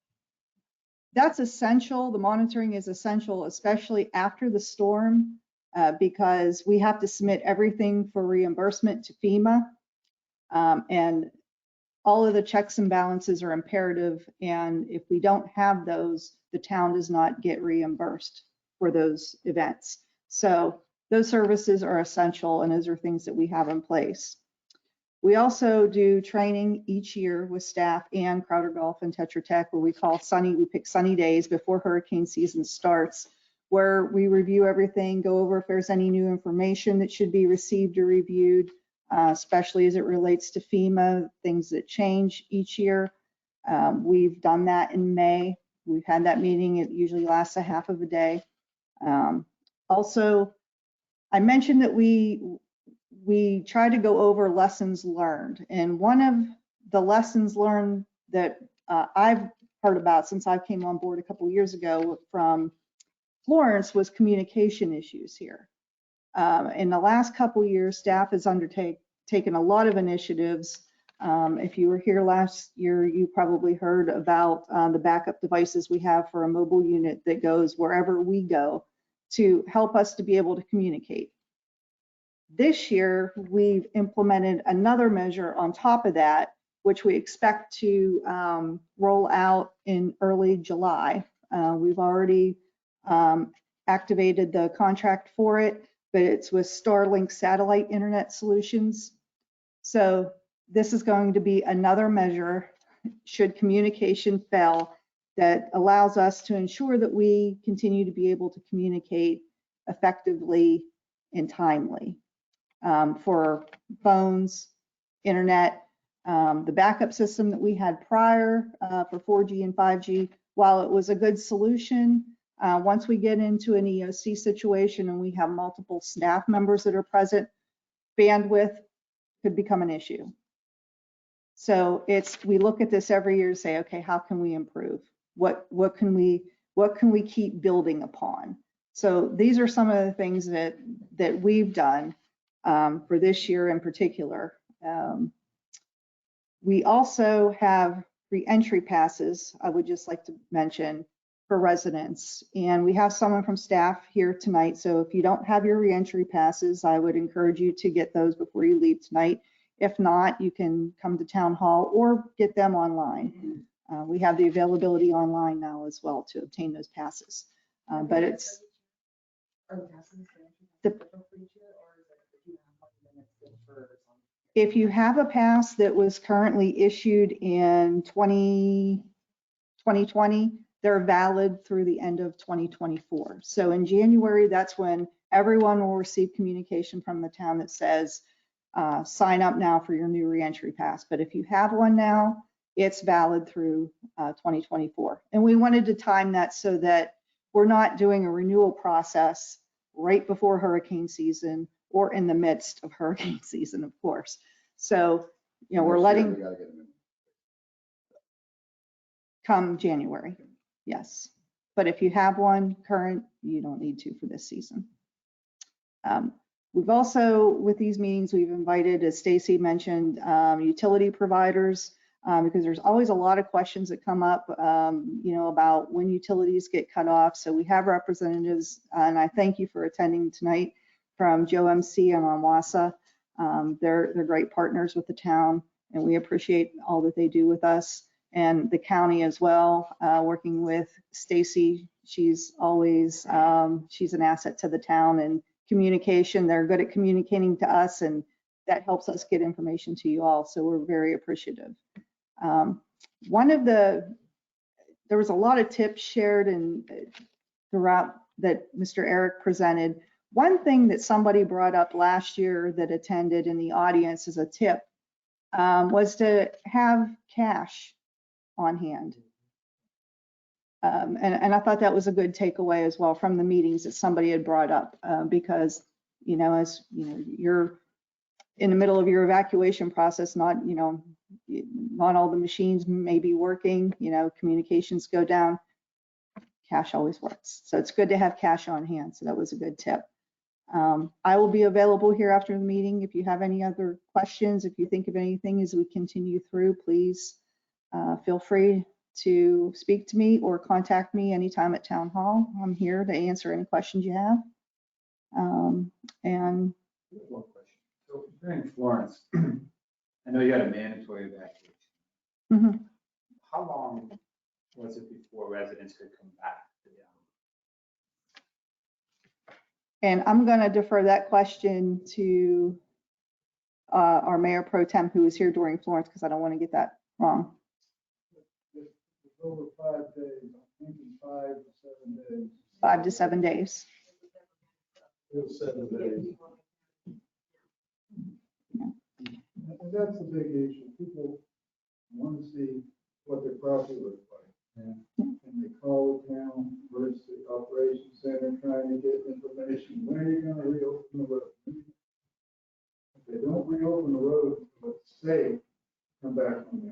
that's essential. The monitoring is essential, especially after the storm, because we have to submit everything for reimbursement to FEMA. And all of the checks and balances are imperative. And if we don't have those, the town does not get reimbursed for those events. So those services are essential, and those are things that we have in place. We also do training each year with staff and Crowder Golf and Tetra Tech, where we pick sunny days before hurricane season starts, where we review everything, go over if there's any new information that should be received or reviewed, especially as it relates to FEMA, things that change each year. We've done that in May. We've had that meeting. It usually lasts a half of a day. Also, I mentioned that we try to go over lessons learned, and one of the lessons learned that I've heard about since I came on board a couple years ago from Florence was communication issues here. In the last couple years, staff has taken a lot of initiatives. If you were here last year, you probably heard about the backup devices we have for a mobile unit that goes wherever we go to help us to be able to communicate. This year, we've implemented another measure on top of that, which we expect to roll out in early July. We've already activated the contract for it, but it's with Starlink satellite internet solutions. So this is going to be another measure, should communication fail, that allows us to ensure that we continue to be able to communicate effectively and timely for phones, internet. The backup system that we had prior for 4G and 5G, while it was a good solution, once we get into an EOC situation and we have multiple staff members that are present, bandwidth could become an issue. So we look at this every year to say, okay, how can we improve? What can we keep building upon? So these are some of the things that we've done for this year in particular. We also have re-entry passes, I would just like to mention, for residents. And we have someone from staff here tonight. So if you don't have your re-entry passes, I would encourage you to get those before you leave tonight. If not, you can come to town hall or get them online. We have the availability online now as well to obtain those passes. But it's if you have a pass that was currently issued in 2020, they're valid through the end of 2024. So in January, that's when everyone will receive communication from the town that says, sign up now for your new reentry pass. But if you have one now, it's valid through 2024. And we wanted to time that so that we're not doing a renewal process right before hurricane season or in the midst of hurricane season, of course. So, you know, we're letting come January, yes. But if you have one current, you don't need to for this season. We've also, with these meetings, we've invited, as Stacy mentioned, utility providers, because there's always a lot of questions that come up, you know, about when utilities get cut off. So we have representatives, and I thank you for attending tonight, from JOMC and Onwassa. They're great partners with the town, and we appreciate all that they do with us, and the county as well, working with Stacy. She's always, she's an asset to the town, and communication, they're good at communicating to us, and that helps us get information to you all. So we're very appreciative. There was a lot of tips shared and throughout that Mr. Erik presented. One thing that somebody brought up last year that attended in the audience as a tip was to have cash on hand. And I thought that was a good takeaway as well from the meetings that somebody had brought up, because, you know, as you know, you're in the middle of your evacuation process, not all the machines may be working, you know, communications go down, cash always works. So it's good to have cash on hand. So that was a good tip. I will be available here after the meeting. If you have any other questions, if you think of anything as we continue through, please feel free to speak to me or contact me anytime at Town Hall. I'm here to answer any questions you have. And One question. So during Florence, I know you had a mandatory evacuation. mhm. How long was it before residents could come back to the island? And I'm going to defer that question to our Mayor Pro Tem, who was here during Florence, because I don't want to get that wrong. It's over 5 days. I'm thinking 5 to 7 days. 5 to 7 days. It was 7 days. And that's the big issue. People want to see what their property looks like. And they call the town emergency operations center trying to get information. When are you going to reopen the road? If they don't reopen the road, let's say, come back from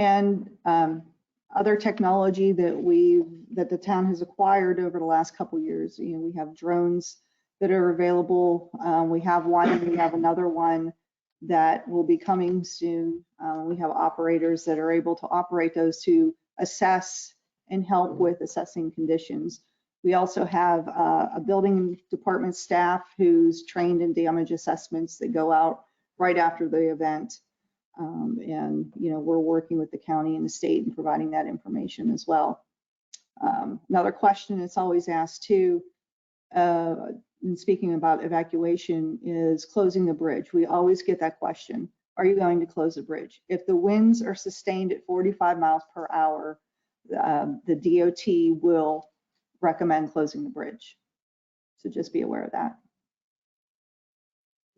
And other technology that the town has acquired over the last couple of years, we have drones that are available. We have one, and we have another one that will be coming soon. We have operators that are able to operate those to assess and help with assessing conditions. We also have a building department staff who's trained in damage assessments that go out right after the event. And we're working with the county and the state and providing that information as well. Another question that's always asked too, and speaking about evacuation, is closing the bridge. We always get that question. Are you going to close the bridge? If the winds are sustained at 45 miles per hour, the DOT will recommend closing the bridge. So just be aware of that.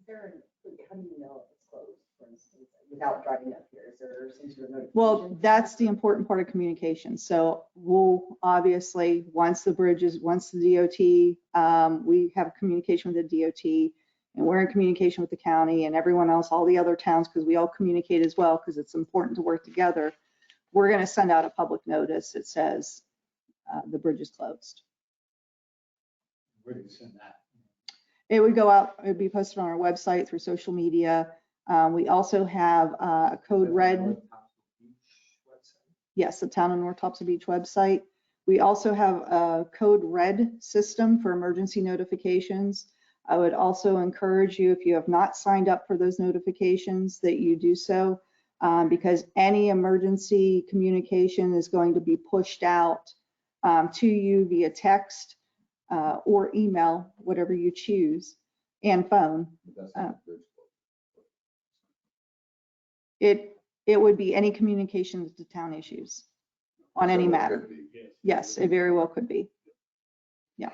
How do you know if it's closed, for instance, without driving up here? Is there some sort of notification? Well, that's the important part of communication. So we'll obviously, once the DOT, we have communication with the DOT, and we're in communication with the county and everyone else, all the other towns, because we all communicate as well, because it's important to work together. We're going to send out a public notice that says the bridge is closed. Where do you send that? It would go out, it would be posted on our website through social media. We also have a code red. Yes, the town of North Topsail Beach website. We also have a code red system for emergency notifications. I would also encourage you, if you have not signed up for those notifications, that you do so, because any emergency communication is going to be pushed out to you via text or email, whatever you choose, and phone. It would be any communication with the town issues on any matter. Yes, it very well could be. Yeah.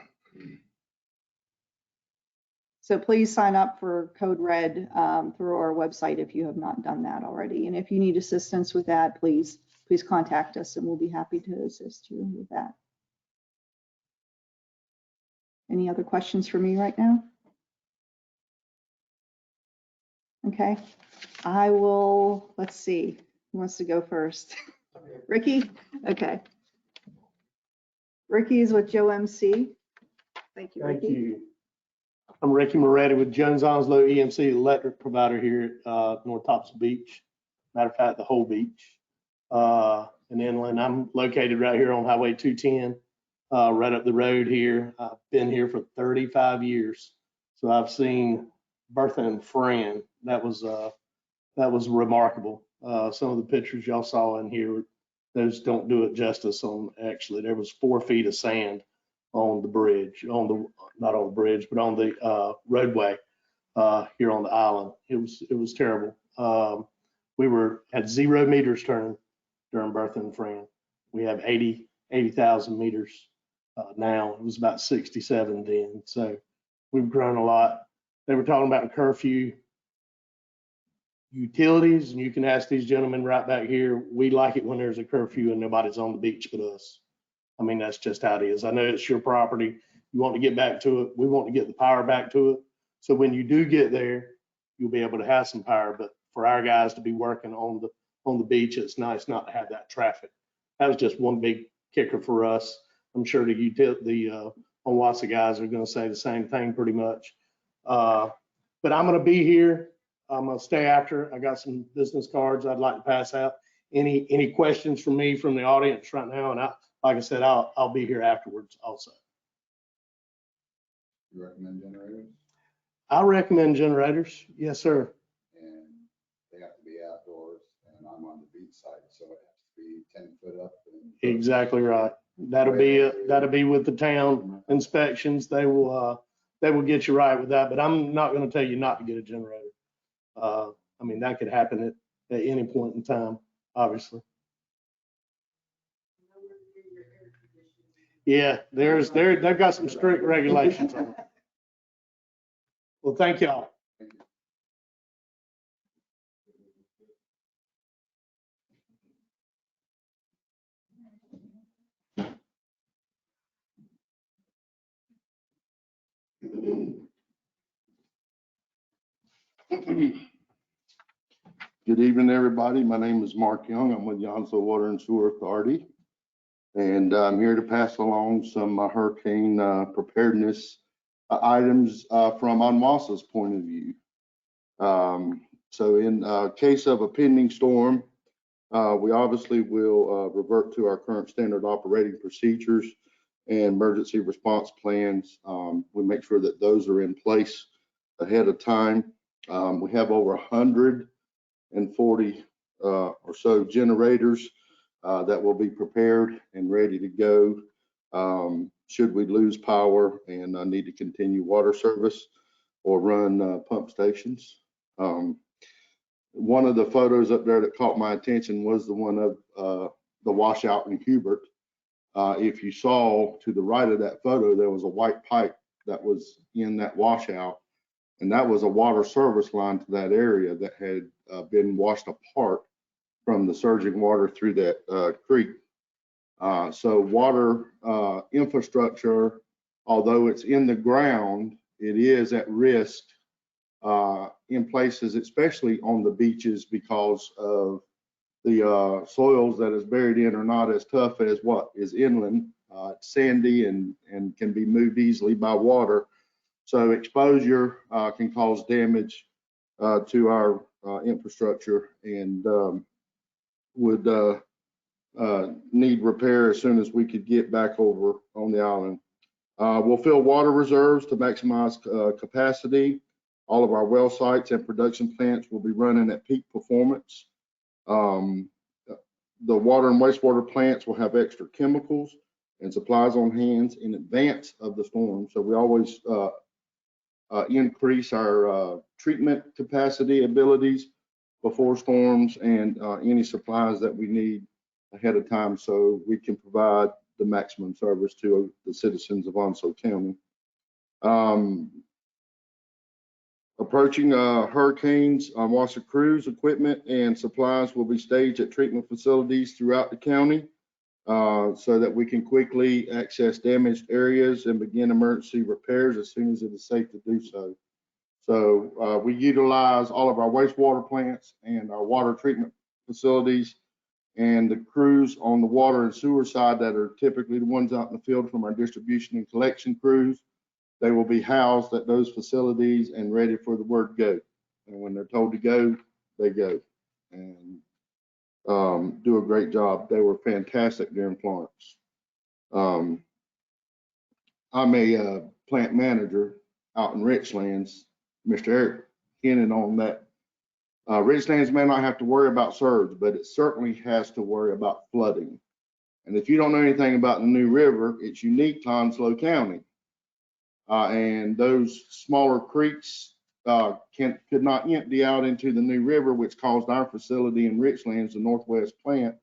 So please sign up for Code Red through our website if you have not done that already. And if you need assistance with that, please contact us and we'll be happy to assist you with that. Any other questions for me right now? Okay, I will, let's see, who wants to go first? Ricky? Okay. Ricky is with Joe MC. Thank you, Ricky. Thank you. I'm Ricky Morehead with Jones-Onslow EMC electric provider here at North Topsail Beach. Matter of fact, the whole beach in inland. I'm located right here on Highway 210, right up the road here. I've been here for 35 years. So I've seen Bertha and Fran. That was remarkable. Some of the pictures y'all saw in here, those don't do it justice on. Actually, there was 4 feet of sand on the bridge, not on the bridge, but on the roadway here on the island. It was terrible. We had 0 meters turned during Bertha and Fran. We have 80,000 meters now. It was about 67 then. So we've grown a lot. They were talking about a curfew. Utilities, and you can ask these gentlemen right back here, we like it when there's a curfew and nobody's on the beach but us. I mean, that's just how it is. I know it's your property. You want to get back to it. We want to get the power back to it. So when you do get there, you'll be able to have some power. But for our guys to be working on the beach, it's nice not to have that traffic. That was just one big kicker for us. I'm sure the Onwassa guys are going to say the same thing pretty much. But I'm going to be here. I'm going to stay after. I got some business cards I'd like to pass out. Any questions from me from the audience right now? And like I said, I'll be here afterwards also. You recommend generators? I recommend generators. Yes, sir. And they have to be outdoors, and I'm on the beach side, so it has to be 10 foot up. Exactly right. That'll be with the town inspections. They will get you right with that. But I'm not going to tell you not to get a generator. I mean, that could happen at any point in time, obviously. Yeah, they've got some strict regulations on it. Well, thank y'all. Good evening, everybody. My name is Mark Young. I'm with the Onslow Water and Sewer Authority. And I'm here to pass along some hurricane preparedness items from Onwassa's point of view. So in case of a pending storm, we obviously will revert to our current standard operating procedures and emergency response plans. We make sure that those are in place ahead of time. We have over 140 or so generators that will be prepared and ready to go should we lose power and need to continue water service or run pump stations. One of the photos up there that caught my attention was the one of the washout in Hubert. If you saw to the right of that photo, there was a white pipe that was in that washout, and that was a water service line to that area that had been washed apart from the surging water through that creek. So water infrastructure, although it's in the ground, it is at risk in places, especially on the beaches, because of the soils that is buried in are not as tough as what is inland. It's sandy and can be moved easily by water. So exposure can cause damage to our infrastructure and would need repair as soon as we could get back over on the island. We'll fill water reserves to maximize capacity. All of our well sites and production plants will be running at peak performance. The water and wastewater plants will have extra chemicals and supplies on hand in advance of the storm. So we always increase our treatment capacity abilities before storms and any supplies that we need ahead of time so we can provide the maximum service to the citizens of Onslow County. Approaching hurricanes, Onwassa crews, equipment, and supplies will be staged at treatment facilities throughout the county so that we can quickly access damaged areas and begin emergency repairs as soon as it is safe to do so. So we utilize all of our wastewater plants and our water treatment facilities, and the crews on the water and sewer side that are typically the ones out in the field from our distribution and collection crews. They will be housed at those facilities and ready for the word go. And when they're told to go, they go and do a great job. They were fantastic during Florence. I'm a plant manager out in Richlands. Mr. Erik Heden on that. Richlands may not have to worry about surge, but it certainly has to worry about flooding. And if you don't know anything about the New River, it's unique to Onslow County. And those smaller creeks could not empty out into the New River, which caused our facility in Richlands, the Northwest plant,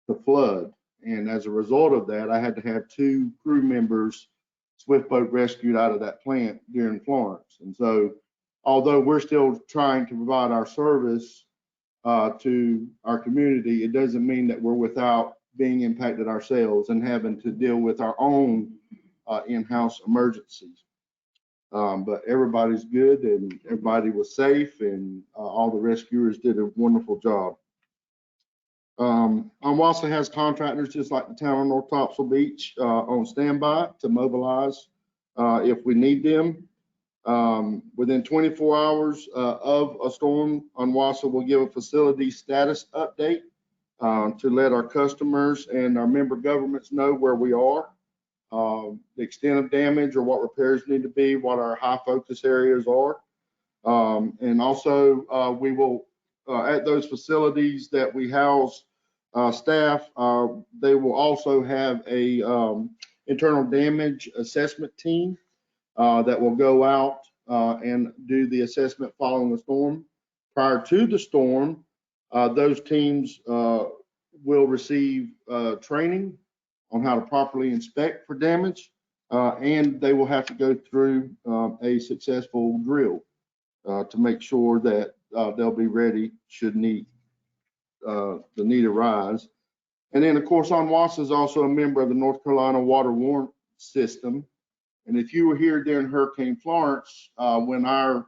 to flood. And as a result of that, I had to have 2 crew members swift boat rescued out of that plant during Florence. And so, although we're still trying to provide our service to our community, it doesn't mean that we're without being impacted ourselves and having to deal with our own in-house emergencies. But everybody's good and everybody was safe, and all the rescuers did a wonderful job. Onwassa has contractors just like the town of North Topsail Beach on standby to mobilize if we need them. Within 24 hours of a storm, Onwassa will give a facility status update to let our customers and our member governments know where we are, the extent of damage or what repairs need to be, what our high focus areas are. And also we will, at those facilities that we house staff, they will also have a internal damage assessment team that will go out and do the assessment following the storm. Prior to the storm, those teams will receive training on how to properly inspect for damage, and they will have to go through a successful drill to make sure that they'll be ready should the need arise. And then, of course, Onwassa is also a member of the North Carolina Water Warrant System. And if you were here during Hurricane Florence, when our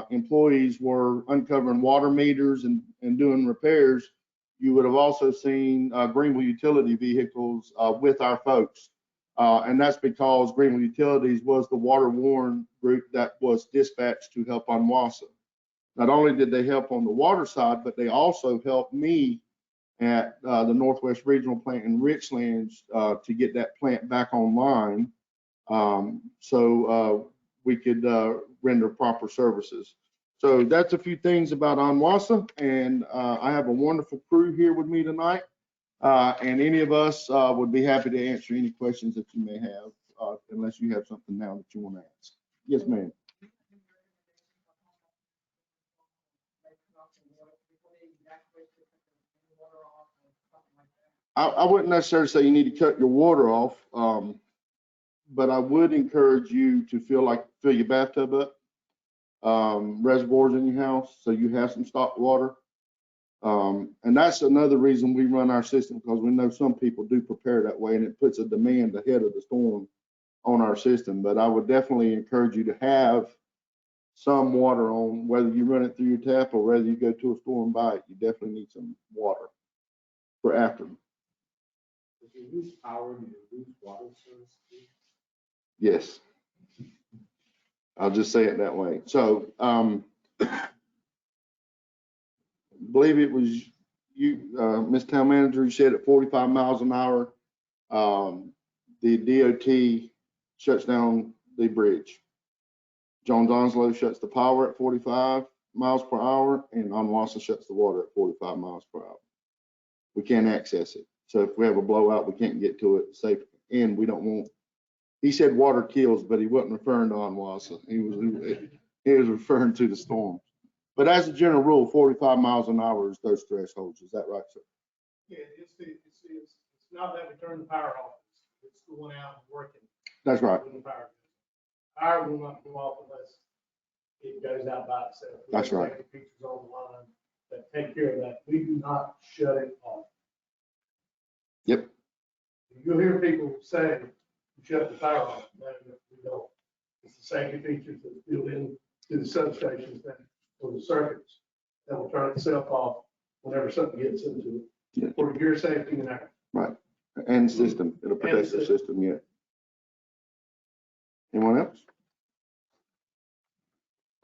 employees were uncovering water meters and doing repairs, you would have also seen Greenville utility vehicles with our folks. And that's because Greenville Utilities was the water-worn group that was dispatched to help on WASA. Not only did they help on the water side, but they also helped me at the Northwest Regional Plant in Richlands to get that plant back online, so we could render proper services. So that's a few things about ONWASA, and I have a wonderful crew here with me tonight. And any of us would be happy to answer any questions that you may have, unless you have something now that you want to ask. Yes, ma'am. I wouldn't necessarily say you need to cut your water off, but I would encourage you to fill your bathtub up, reservoirs in your house, so you have some stocked water. And that's another reason we run our system, because we know some people do prepare that way, and it puts a demand ahead of the storm on our system. But I would definitely encourage you to have some water on, whether you run it through your tap or whether you go to a store and buy it. You definitely need some water for after. If you lose power, you lose water service. Yes. I'll just say it that way. So, believe it was you, Ms. Town Manager, you said at 45 miles an hour, the DOT shuts down the bridge. Jones-Onslow shuts the power at 45 miles per hour, and ONWASA shuts the water at 45 miles per hour. We can't access it. So if we have a blowout, we can't get to it safely, and we don't want. He said water kills, but he wasn't referring to ONWASA. He was referring to the storm. But as a general rule, 45 miles an hour is those thresholds. Is that right, sir? Yeah, it's not that we turn the power off. It's going out and working. That's right. When the power will not go off unless it goes out by itself. That's right. The features on the line that take care of that. We do not shut it off. Yep. You'll hear people say, shut the power off. No, we don't. It's the safety features that's built in to the substations that, or the circuits that will turn itself off whenever something gets into it. Yeah. For your safety and ours. Right. And system. It'll protect the system. Yeah. Anyone else?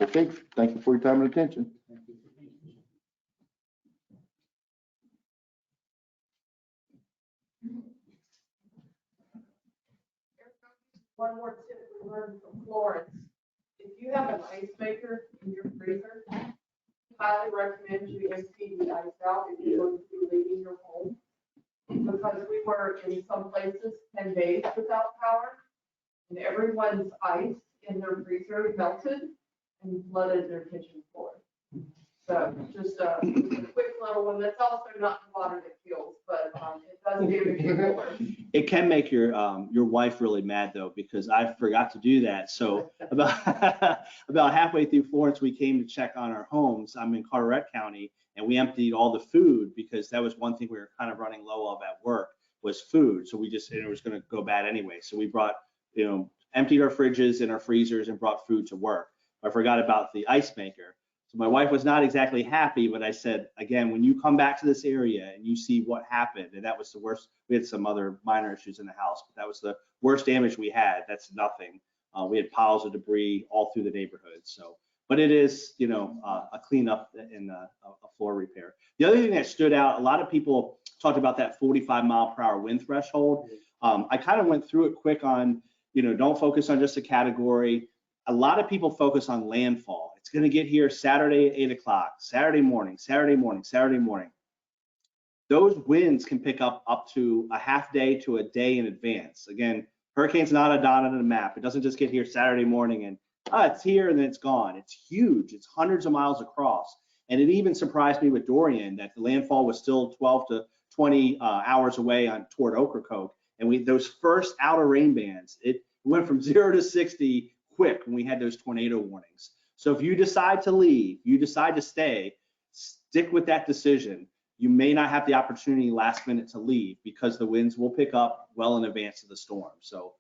Okay. Thank you for your time and attention. One more tip we learned from Florence. If you have an ice maker in your freezer, highly recommend you empty the ice out if you're going to be leaving your home. Because we were in some places 10 days without power, and everyone's ice in their freezer melted and flooded their kitchen floor. So just a quick little one. That's also not the water that kills, but it does damage your floor. It can make your wife really mad though, because I forgot to do that. So about halfway through Florence, we came to check on our homes. I'm in Carteret County, and we emptied all the food because that was one thing we were kind of running low of at work was food. So we just, and it was going to go bad anyway. So we brought, emptied our fridges and our freezers and brought food to work. I forgot about the ice maker. So my wife was not exactly happy, but I said, again, when you come back to this area and you see what happened, and that was the worst, we had some other minor issues in the house, but that was the worst damage we had. That's nothing. We had piles of debris all through the neighborhood. So, but it is, a cleanup and a floor repair. The other thing that stood out, a lot of people talked about that 45-mile-per-hour wind threshold. I kind of went through it quick on, don't focus on just a category. A lot of people focus on landfall. It's going to get here Saturday at 8 o'clock, Saturday morning. Those winds can pick up to a half day to a day in advance. Again, hurricane's not a dot on the map. It doesn't just get here Saturday morning and it's here and then it's gone. It's huge. It's hundreds of miles across. And it even surprised me with Dorian that the landfall was still 12 to 20 hours away toward Ocracoke. And those first outer rain bands, it went from 0 to 60 quick when we had those tornado warnings. So if you decide to leave, you decide to stay, stick with that decision. You may not have the opportunity last minute to leave because the winds will pick up well in advance of the storm. So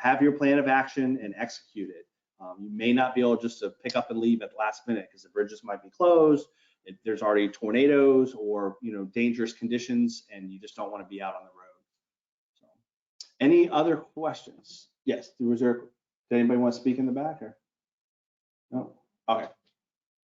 have your plan of action and execute it. You may not be able just to pick up and leave at the last minute because the bridges might be closed. If there's already tornadoes or dangerous conditions, and you just don't want to be out on the road. So, any other questions? Yes, did anybody want to speak in the back or? No? Okay.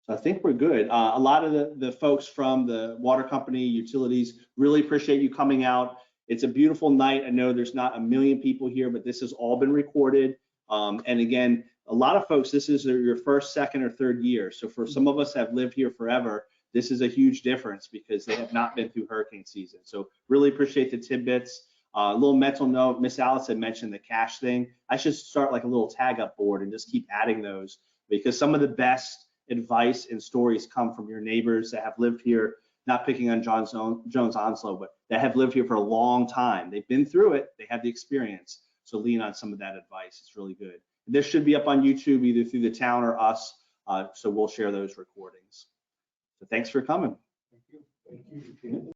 So I think we're good. A lot of the folks from the water company, utilities, really appreciate you coming out. It's a beautiful night. I know there's not a million people here, but this has all been recorded. And again, a lot of folks, this is your first, second, or third year. So for some of us have lived here forever, this is a huge difference because they have not been through hurricane season. So really appreciate the tidbits. A little mental note, Miss Alice had mentioned the cash thing. I should start like a little tag up board and just keep adding those, because some of the best advice and stories come from your neighbors that have lived here, not picking on Jones-Onslow, but that have lived here for a long time. They've been through it, they have the experience. So lean on some of that advice, it's really good. This should be up on YouTube either through the town or us, so we'll share those recordings. So thanks for coming. Thank you. Thank you.